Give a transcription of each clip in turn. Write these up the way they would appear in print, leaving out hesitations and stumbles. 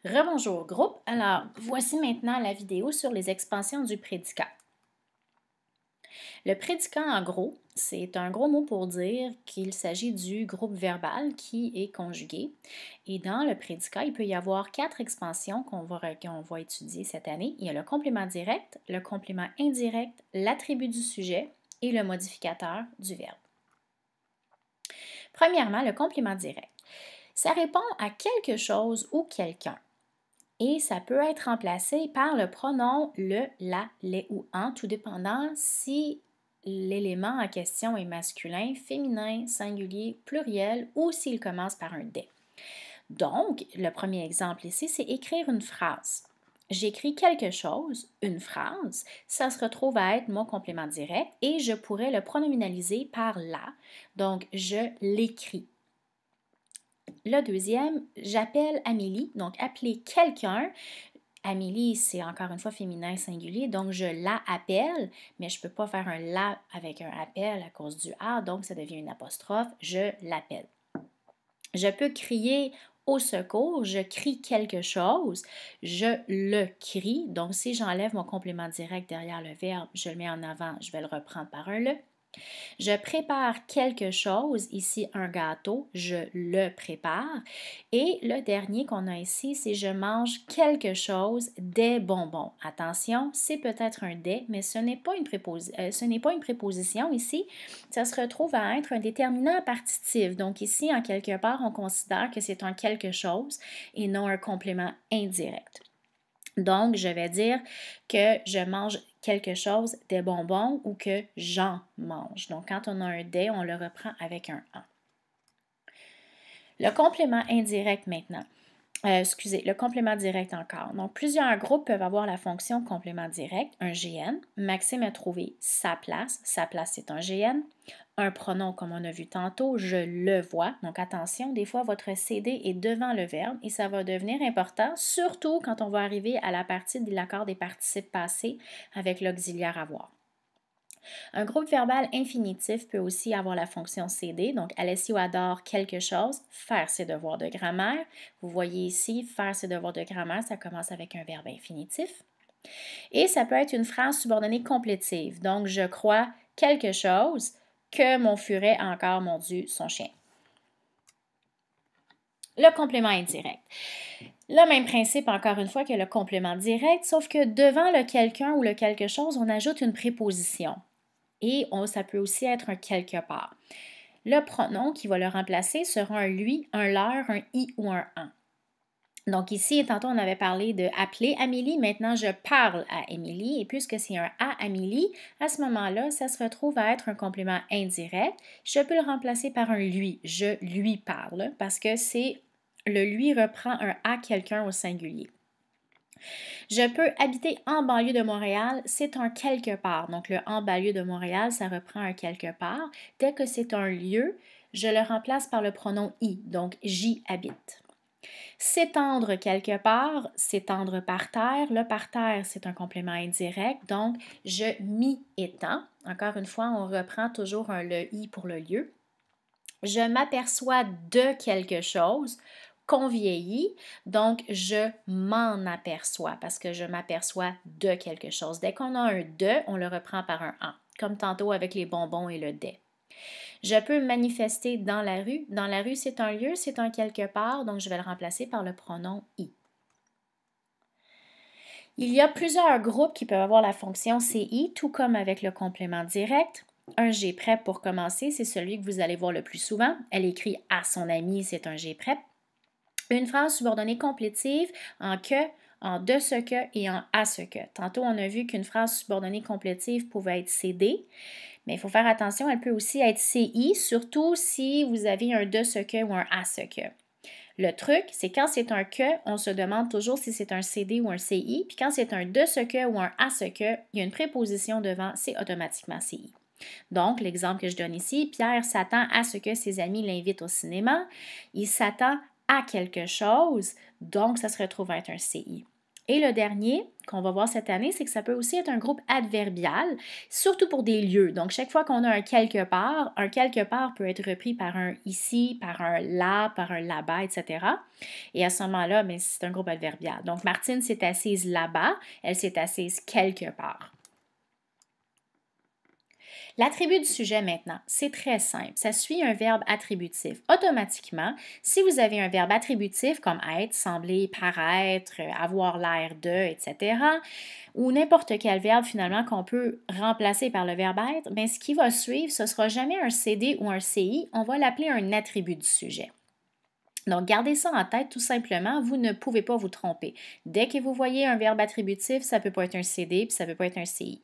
Rebonjour groupe. Alors, voici maintenant la vidéo sur les expansions du prédicat. Le prédicat, en gros, c'est un gros mot pour dire qu'il s'agit du groupe verbal qui est conjugué. Et dans le prédicat, il peut y avoir 4 expansions qu'on va étudier cette année. Il y a le complément direct, le complément indirect, l'attribut du sujet et le modificateur du verbe. Premièrement, le complément direct. Ça répond à quelque chose ou quelqu'un. Et ça peut être remplacé par le pronom le, la, les ou en, tout dépendant si l'élément en question est masculin, féminin, singulier, pluriel ou s'il commence par un des. Donc, le premier exemple ici, c'est écrire une phrase. J'écris quelque chose, une phrase, ça se retrouve à être mon complément direct et je pourrais le pronominaliser par la. Donc, je l'écris. Le deuxième, j'appelle Amélie. Donc, appeler quelqu'un. Amélie, c'est encore une fois féminin singulier, donc je la appelle, mais je ne peux pas faire un la avec un appel à cause du A, donc ça devient une apostrophe. Je l'appelle. Je peux crier au secours, je crie quelque chose, je le crie. Donc, si j'enlève mon complément direct derrière le verbe, je le mets en avant, je vais le reprendre par un le. Je prépare quelque chose, ici un gâteau, je le prépare. Et le dernier qu'on a ici, c'est je mange quelque chose, des bonbons. Attention, c'est peut-être un des, mais ce n'est pas une préposition ici. Ça se retrouve à être un déterminant partitif. Donc ici, en quelque part, on considère que c'est un quelque chose et non un complément indirect. Donc, je vais dire que je mange quelque chose, des bonbons, ou que j'en mange. Donc, quand on a un des, on le reprend avec un en. Le complément indirect maintenant. Le complément direct encore. Donc, plusieurs groupes peuvent avoir la fonction complément direct, un GN. Maxime a trouvé sa place. Sa place, c'est un GN. Un pronom, comme on a vu tantôt, je le vois. Donc, attention, des fois, votre CD est devant le verbe et ça va devenir important, surtout quand on va arriver à la partie de l'accord des participes passés avec l'auxiliaire avoir. Un groupe verbal infinitif peut aussi avoir la fonction CD, donc Alessio adore quelque chose, faire ses devoirs de grammaire. Vous voyez ici, faire ses devoirs de grammaire, ça commence avec un verbe infinitif. Et ça peut être une phrase subordonnée complétive, donc je crois quelque chose que mon furet a encore mordu son chien. Le complément indirect. Le même principe, encore une fois, que le complément direct, sauf que devant le quelqu'un ou le quelque chose, on ajoute une préposition. Et ça peut aussi être un quelque part. Le pronom qui va le remplacer sera un lui, un leur, un i ou un en. Donc ici, tantôt on avait parlé de appeler Amélie, maintenant je parle à Émilie et puisque c'est un à Amélie, à ce moment-là, ça se retrouve à être un complément indirect. Je peux le remplacer par un lui, je lui parle parce que le lui reprend un à quelqu'un au singulier. Je peux habiter en banlieue de Montréal, c'est un quelque part. Donc, le en banlieue de Montréal, ça reprend un quelque part. Dès que c'est un lieu, je le remplace par le pronom i, donc j'y habite. S'étendre quelque part, s'étendre par terre. Le par terre, c'est un complément indirect, donc je m'y étends. Encore une fois, on reprend toujours un le i pour le lieu. Je m'aperçois de quelque chose qu'on vieillit, donc je m'en aperçois parce que je m'aperçois de quelque chose. Dès qu'on a un de, on le reprend par un en, comme tantôt avec les bonbons et le des. Je peux me manifester dans la rue. Dans la rue, c'est un lieu, c'est un quelque part, donc je vais le remplacer par le pronom i. Il y a plusieurs groupes qui peuvent avoir la fonction CI, tout comme avec le complément direct. Un G prep pour commencer, c'est celui que vous allez voir le plus souvent. Elle écrit à son ami, c'est un G prep. Une phrase subordonnée complétive en que, en de ce que et en à ce que. Tantôt, on a vu qu'une phrase subordonnée complétive pouvait être CD, mais il faut faire attention, elle peut aussi être CI, surtout si vous avez un de ce que ou un à ce que. Le truc, c'est quand c'est un que, on se demande toujours si c'est un CD ou un CI, puis quand c'est un de ce que ou un à ce que, il y a une préposition devant, c'est automatiquement CI. Donc, l'exemple que je donne ici, Pierre s'attend à ce que ses amis l'invitent au cinéma. Il s'attend à quelque chose, donc ça se retrouve à être un CI. Et le dernier qu'on va voir cette année, c'est que ça peut aussi être un groupe adverbial, surtout pour des lieux. Donc, chaque fois qu'on a un quelque part peut être repris par un ici, par un là, par un là-bas, etc. Et à ce moment-là, c'est un groupe adverbial. Donc, Martine s'est assise là-bas, elle s'est assise quelque part. L'attribut du sujet maintenant, c'est très simple. Ça suit un verbe attributif. Automatiquement, si vous avez un verbe attributif comme être, sembler, paraître, avoir l'air de, etc., ou n'importe quel verbe finalement qu'on peut remplacer par le verbe être, ce qui va suivre, ce ne sera jamais un CD ou un CI, on va l'appeler un attribut du sujet. Donc, gardez ça en tête tout simplement, vous ne pouvez pas vous tromper. Dès que vous voyez un verbe attributif, ça ne peut pas être un CD puis ça ne peut pas être un CI.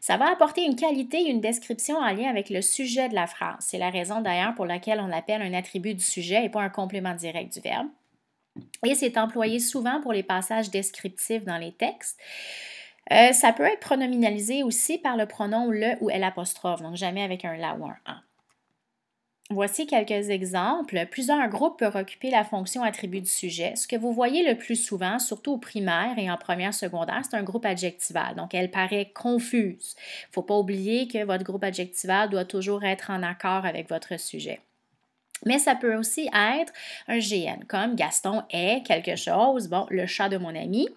Ça va apporter une qualité et une description en lien avec le sujet de la phrase. C'est la raison d'ailleurs pour laquelle on l'appelle un attribut du sujet et pas un complément direct du verbe. Et c'est employé souvent pour les passages descriptifs dans les textes. Ça peut être pronominalisé aussi par le pronom le ou l'apostrophe, donc jamais avec un la ou un en. Voici quelques exemples. Plusieurs groupes peuvent occuper la fonction attribut du sujet. Ce que vous voyez le plus souvent, surtout au primaire et en première secondaire, c'est un groupe adjectival. Donc, elle paraît confuse. Il ne faut pas oublier que votre groupe adjectival doit toujours être en accord avec votre sujet. Mais ça peut aussi être un GN, comme Gaston est quelque chose, le chat de mon ami.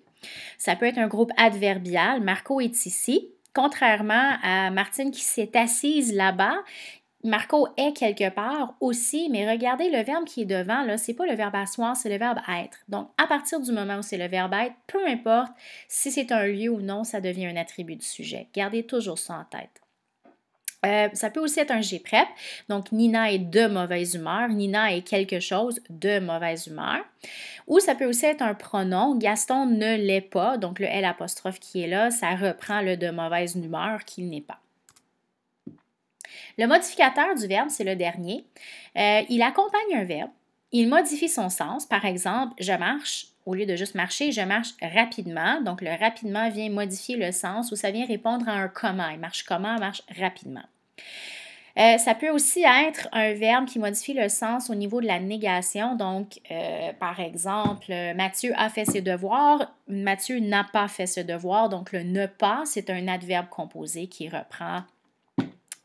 Ça peut être un groupe adverbial, Marco est ici. Contrairement à Martine qui s'est assise là-bas, Marco est quelque part aussi, mais regardez le verbe qui est devant, là, c'est pas le verbe asseoir, c'est le verbe être. Donc, à partir du moment où c'est le verbe être, peu importe si c'est un lieu ou non, ça devient un attribut du sujet. Gardez toujours ça en tête. Ça peut aussi être un G-prep. Donc, Nina est de mauvaise humeur. Nina est quelque chose de mauvaise humeur. Ou ça peut aussi être un pronom. Gaston ne l'est pas. Donc, le L' qui est là, ça reprend le de mauvaise humeur qu'il n'est pas. Le modificateur du verbe, c'est le dernier. Il accompagne un verbe. Il modifie son sens. Par exemple, je marche. Au lieu de juste marcher, je marche rapidement. Donc, le rapidement vient modifier le sens ou ça vient répondre à un comment. Il marche comment? Il marche rapidement. Ça peut aussi être un verbe qui modifie le sens au niveau de la négation. Donc, par exemple, Mathieu a fait ses devoirs, Mathieu n'a pas fait ses devoirs. Donc, le ne pas, c'est un adverbe composé qui reprend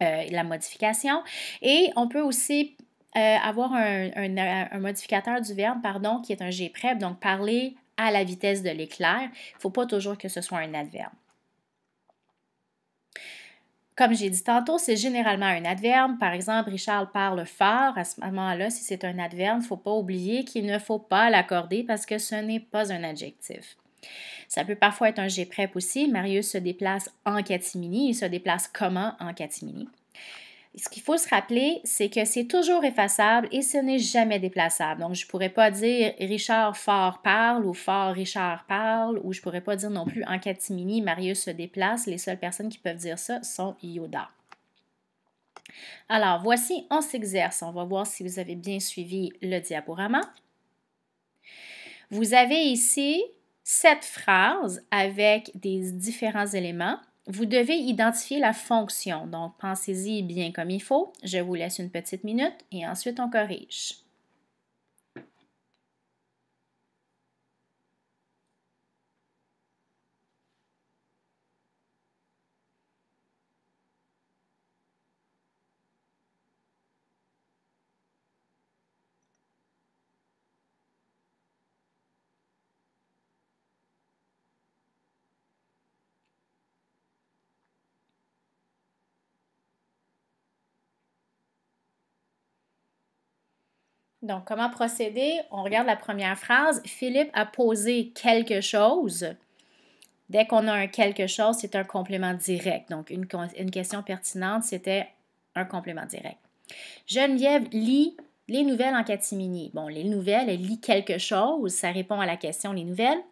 la modification. Et on peut aussi avoir un modificateur du verbe, qui est un G-prep, donc parler à la vitesse de l'éclair. Il ne faut pas toujours que ce soit un adverbe. Comme j'ai dit tantôt, c'est généralement un adverbe. Par exemple, Richard parle fort. À ce moment-là, si c'est un adverbe, il ne faut pas oublier qu'il ne faut pas l'accorder parce que ce n'est pas un adjectif. Ça peut parfois être un G-prep aussi. Marius se déplace en catimini. Il se déplace comment en catimini? Ce qu'il faut se rappeler, c'est que c'est toujours effaçable et ce n'est jamais déplaçable. Donc, je ne pourrais pas dire Richard fort parle ou fort Richard parle ou je ne pourrais pas dire non plus en catimini Marius se déplace. Les seules personnes qui peuvent dire ça sont Yoda. Alors, voici, on s'exerce. On va voir si vous avez bien suivi le diaporama. Vous avez ici 7 phrases avec des différents éléments. Vous devez identifier la fonction, donc pensez-y bien comme il faut. Je vous laisse une petite minute et ensuite on corrige. Donc, comment procéder? On regarde la première phrase. Philippe a posé quelque chose. Dès qu'on a un quelque chose, c'est un complément direct. Donc, une question pertinente, c'était un complément direct. Geneviève lit les nouvelles en catimini. Bon, les nouvelles, elle lit quelque chose. Ça répond à la question les nouvelles.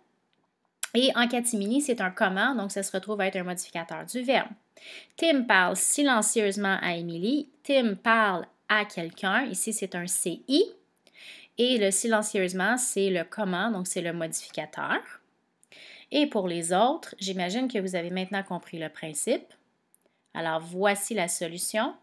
Et en catimini, c'est un comment, donc ça se retrouve à être un modificateur du verbe. Tim parle silencieusement à Émilie. Tim parle à quelqu'un. Ici, c'est un CI. Et le silencieusement, c'est le comment, donc c'est le modificateur. Et pour les autres, j'imagine que vous avez maintenant compris le principe. Alors, voici la solution.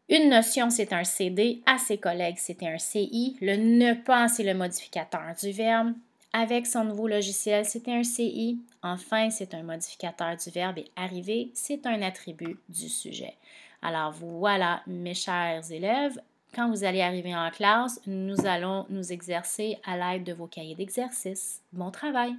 Une notion, c'est un CD. À ses collègues, c'était un CI. Le ne pas, c'est le modificateur du verbe. avec son nouveau logiciel, c'était un CI. Enfin, c'est un modificateur du verbe et arriver, c'est un attribut du sujet. Alors voilà, mes chers élèves, quand vous allez arriver en classe, nous allons nous exercer à l'aide de vos cahiers d'exercice. Bon travail!